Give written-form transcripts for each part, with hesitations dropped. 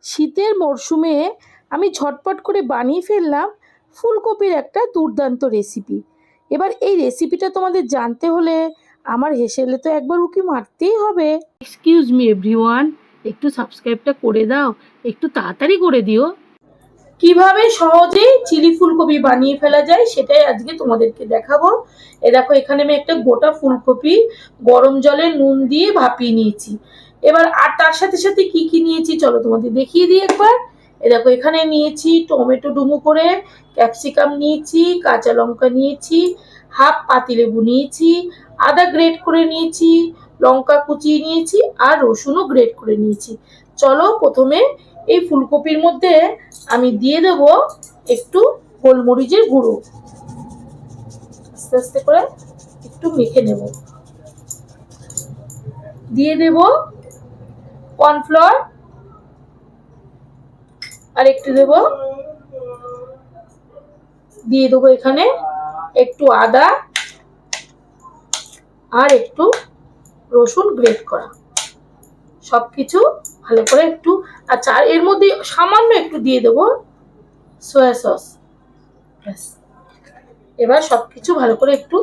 শীতের মরশুমে আমি ঝটপট করে বানিয়ে ফেললাম ফুলকপির একটা দুর্দান্ত রেসিপি। এবার এই রেসিপিটা তোমাদের জানতে হলে আমার হেসেলে তো একবার উকি মারতেই হবে। এক্সকিউজ মি এভরিওয়ান, একটু সাবস্ক্রাইবটা করে দাও, একটু তাড়াতাড়ি করে দিও। কিভাবে সহজেই চিলি ফুলকপি বানিয়ে ফেলা যায় সেটাই আজকে তোমাদেরকে দেখাবো। দেখো, এখানে আমি একটা গোটা ফুলকপি গরম জলে নুন দিয়ে ভাপিয়ে নিয়েছি। এবার আর তার সাথে সাথে কি কি নিয়েছি চলো তোমাদের দেখিয়ে দিই একবার। দেখো, এখানে নিয়েছি টমেটো ডুমো করে, ক্যাপসিকাম নিয়েছি, কাঁচা লঙ্কা নিয়েছি, হাফ পাতিলেবু নিয়েছি, আদা গ্রেট করে নিয়েছি, লঙ্কা কুচিয়ে নিয়েছি, আর রসুনও গ্রেট করে নিয়েছি। চলো প্রথমে এই ফুলকপির মধ্যে আমি দিয়ে দেব একটু গোলমরিচের গুঁড়ো। আস্তে আস্তে করে একটু মেখে নেব। দিয়ে দেব কর্নফ্লাওয়ার, আর একটু দেব, দিয়ে দেবো এখানে একটু আদা আর একটু রসুন গ্রেট করা। সবকিছু ভালো করে একটু, আচ্ছা, আর এর মধ্যে সামান্য একটু দিয়ে দেবো সয়া সস। ব্যাস, এবার সবকিছু ভালো করে একটু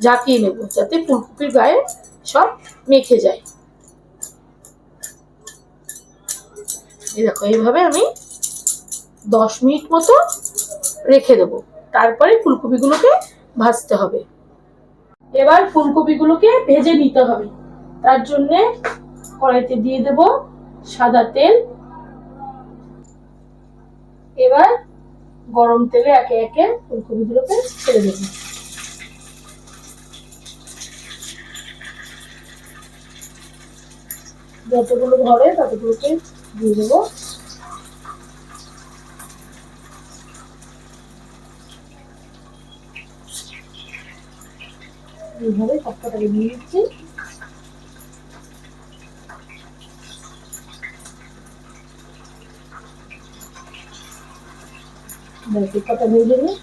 ঝাঁকিয়ে নেব যাতে ফুলকপির গায়ে সব মেখে যায়। এই দেখো, এইভাবে আমি 10 মিনিট মতো রেখে দেব। তারপরে ফুলকপিগুলোকে ভাজতে হবে। এবার ফুলকপিগুলোকে ভেজে নিতে হবে। তার জন্য কড়াইতে দিয়ে দেব সাদা তেল। এবার গরম তেলে একে একে ফুলকপিগুলোকে ছেড়ে দেব। যতগুলো ধরে ততগুলোকে দিয়ে দেবো। এইভাবে সবকটাকে দিয়ে দিচ্ছি। কটা ভেজে নিই।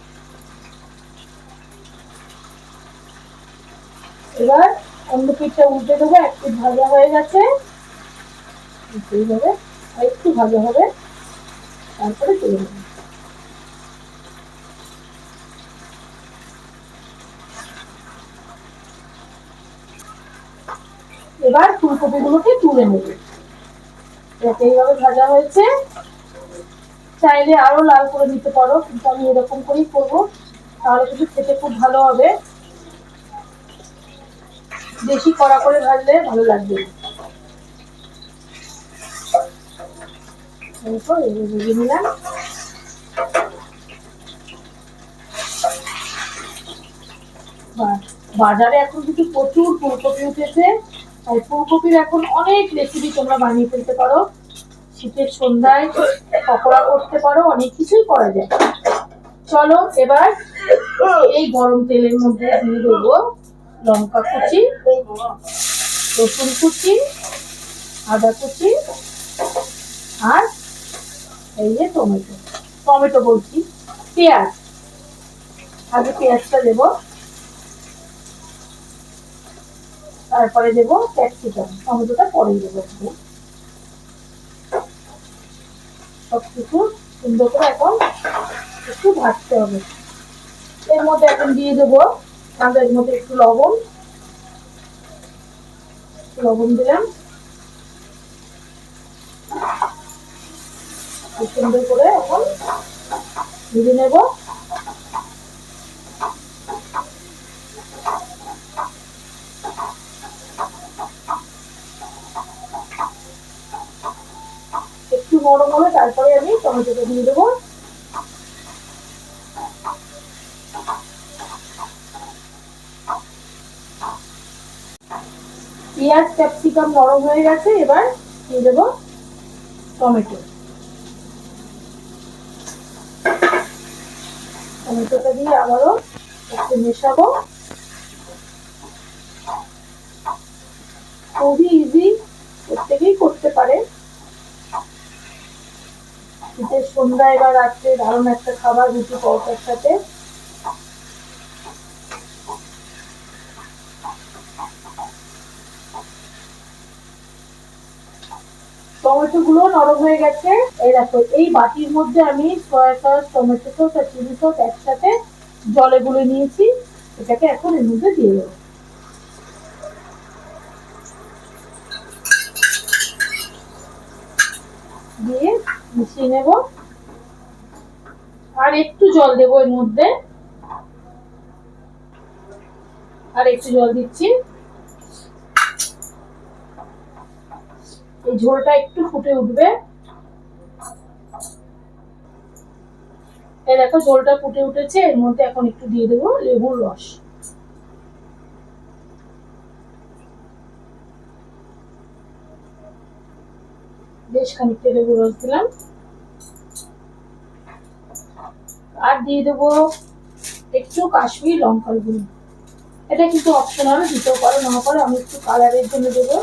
এবার অন্য পিঠটা উল্টে দেবো। এক পিঠ ভাজা হয়ে গেছে, এইভাবে আর একটু ভাজা হবে, তারপরে তুলে দেবো। এবার ফুলকপিগুলোকে তুলে নেব। এইভাবে ভাজা হয়েছে। চাইলে আরো লাল করে দিতে পারো, কিন্তু আমি এরকম করেই করবো, তাহলে কিন্তু খেতে খুব ভালো হবে। বেশি কড়া করে ভাজলে ভালো লাগবে। ভেজে নিলাম। বাজারে এখন কিন্তু প্রচুর ফুলকপি উঠেছে, আর ফুলকপির এখন অনেক রেসিপি তোমরা বানিয়ে ফেলতে পারো। শীতের সন্ধ্যায় পকোড়া করতে পারো, অনেক কিছুই করা যায়। চলো এবার এই গরম তেলের মধ্যে দিয়ে দেবো লঙ্কা কুচি, রসুন কুচি, আদা কুচি, আর এই যে টমেটো, টমেটো বলছি, পেঁয়াজ। আগে পেঁয়াজটা দেবো, তারপরে দেবো ক্যাপসিকাম, টমেটোটা পরে দেবো। সবকিছু সুন্দর করে এখন একটু ভাজতে হবে। এর মধ্যে এখন দিয়ে দেবো এর মধ্যে একটু লবণ, লবণ দিলাম। সুন্দর করে এখন ভেজে নেব। একটু নরম হলে তারপরে আমি টমেটোটা দিয়ে দেবো। পেঁয়াজ ক্যাপসিকাম নরম হয়ে গেছে, এবার দিয়ে দেবো টমেটো। টমেটোটা দিয়ে আবারও একটু মেশাবো। খুবই ইজি, প্রত্যেকেই করতে পারে। শীতের সন্ধ্যায় বা রাত্রে দারুণ একটা খাবার রুটি পরোটার সাথে। টমেটো টমেটোগুলো নরম হয়ে গেছে। এই দেখো এই বাটির মধ্যে আমি সয়া সস, টমেটো সস আর চিলি সস একসাথে জলে গুলে নিয়েছি। এটাকে এখন এর মধ্যে দিয়ে দেবো, দিয়ে মিশিয়ে নেব। আর একটু জল দেবো এর মধ্যে, আর একটু জল দিচ্ছি। এই ঝোলটা একটু ফুটে উঠবে। এই দেখো ঝোলটা ফুটে উঠেছে, এর মধ্যে এখন একটু দিয়ে দেবো লেবুর রস। বেশ খানিকটা লেবুর রস দিলাম। আর দিয়ে দেবো একটু কাশ্মীরি লঙ্কার গুঁড়ো। এটা কিন্তু অপশনাল, দিতেও পারো না পারো, আমি একটু কালারের জন্য দেবো,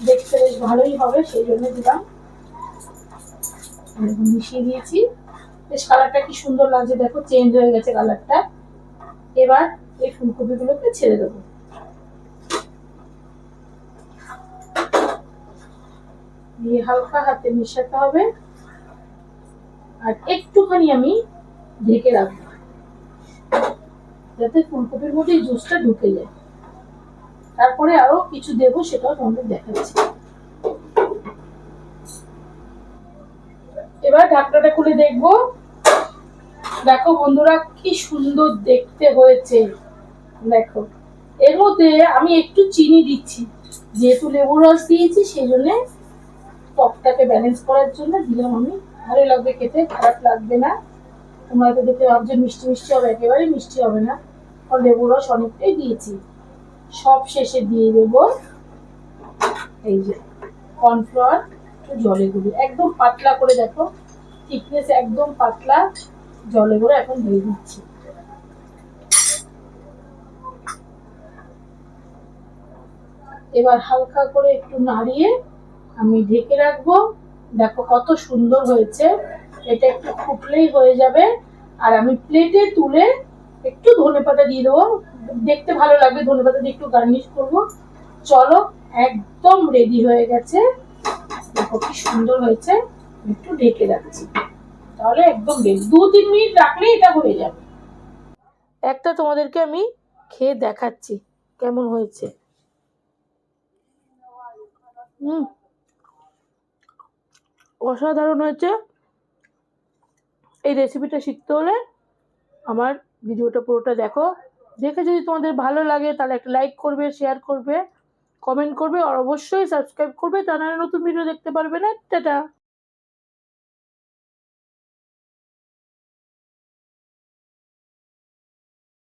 দেখতে বেশ ভালোই হবে সেই জন্য দিলাম। মিশিয়ে দিয়েছি, বেশ কালারটা কি সুন্দর লাগছে দেখো, চেঞ্জ হয়ে গেছে কালারটা। এবার এই ফুলকপিগুলোকে ছেড়ে দেবো, দিয়ে হালকা হাতে মেশাতে হবে। আর একটুখানি আমি ঢেকে রাখবো যাতে ফুলকপির মধ্যে এই জুসটা ঢুকে যায়। তারপরে আরো কিছু দেবো, সেটাও তোমাদের দেখাচ্ছি। এবার ঢাকনাটা খুলে দেখবো। দেখো বন্ধুরা কি সুন্দর দেখতে হয়েছে। দেখো এর মধ্যে আমি একটু চিনি দিচ্ছি, যেহেতু লেবুর রস দিয়েছি সেই জন্য টকটাকে ব্যালেন্স করার জন্য দিলাম আমি। ভালো লাগবে খেতে, খারাপ লাগবে না। তোমরা তো দেখে ভাবছো মিষ্টি মিষ্টি হবে, একেবারে মিষ্টি হবে না, কারণ লেবুর রস অনেকটাই দিয়েছি। সব শেষে দিয়ে দেবো এই যে কর্নফ্লাওয়ার, একটু জলে গুলি একদম পাতলা করে, দেখো থিকনেস একদম পাতলা, জলে গুঁড়ো এখন দিয়ে দিচ্ছি। এবার হালকা করে একটু নাড়িয়ে আমি ঢেকে রাখবো। দেখো কত সুন্দর হয়েছে, এটা একটু ফুটলেই হয়ে যাবে। আর আমি প্লেটে তুলে একটু ধনেপাতা দিয়ে দেবো, দেখতে ভালো লাগবে, ধনেপাতা দিয়ে একটু গার্নিশ করবো। চলো একদম রেডি হয়ে গেছে, দেখো কি সুন্দর হয়েছে। একটু ঢেকে রাখছি, তাহলে একদম রেডি। 2-3 মিনিট রাখলে এটা হয়ে যাবে। একটা তোমাদেরকে আমি খেয়ে দেখাচ্ছি কেমন হয়েছে। অসাধারণ হয়েছে। এই রেসিপিটা শিখতে হলে আমার ভিডিওটা পুরোটা দেখো, দেখে যদি তোমাদের ভালো লাগে তাহলে একটা লাইক করবে, শেয়ার করবে, কমেন্ট করবে, আর অবশ্যই সাবস্ক্রাইব করবে, তা নাহলে নতুন ভিডিও দেখতে পারবে না। টাটা।